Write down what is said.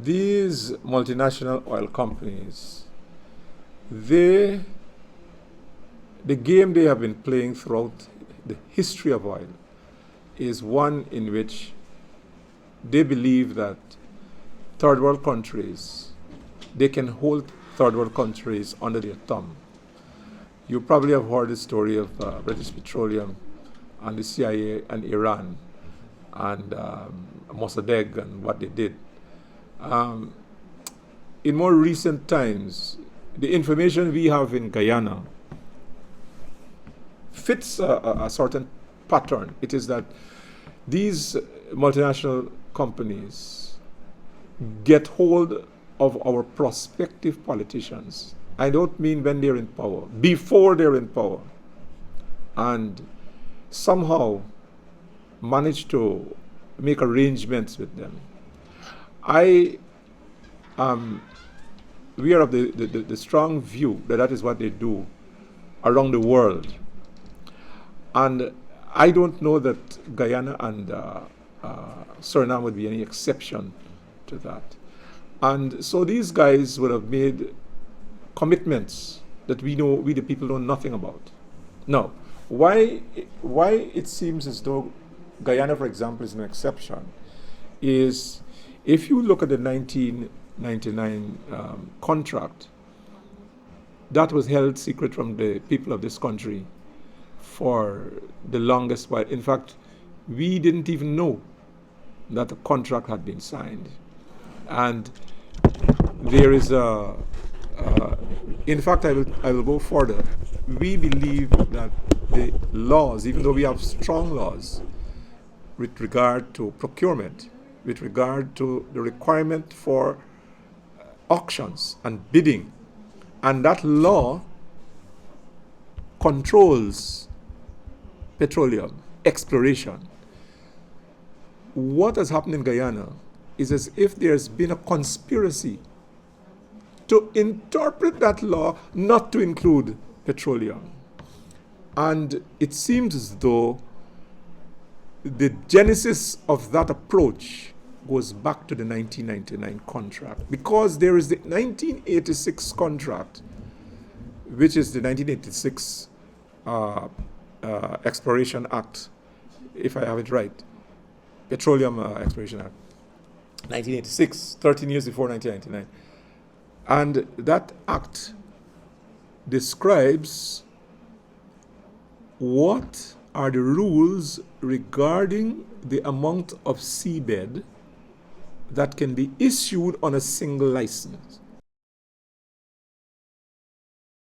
these multinational oil companies, the game they have been playing throughout the history of oil is one in which they believe that third world countries, they can hold third world countries under their thumb. You probably have heard the story of British Petroleum and the CIA and Iran and Mossadegh and what they did. In more recent times, the information we have in Guyana fits a certain pattern. It is that these multinational companies get hold of our prospective politicians. I don't mean when they're in power, before they're in power, and somehow manage to make arrangements with them. We are of the strong view that that is what they do around the world. And I don't know that Guyana and Suriname would be any exception to that. And so these guys would have made commitments that we the people know nothing about. Now, why it seems as though Guyana, for example, is an exception is if you look at the 1999 contract, that was held secret from the people of this country for the longest while. In fact, we didn't even know that the contract had been signed. And there is in fact, I will go further. We believe that the laws, even though we have strong laws with regard to procurement, with regard to the requirement for auctions and bidding, and that law controls petroleum exploration. What has happened in Guyana is as if there's been a conspiracy to interpret that law not to include petroleum. And it seems as though the genesis of that approach goes back to the 1999 contract, because there is the 1986 contract, which is the 1986 Exploration Act, if I have it right, Petroleum Exploration Act, 1986, 13 years before 1999. And that act describes what are the rules regarding the amount of seabed that can be issued on a single license.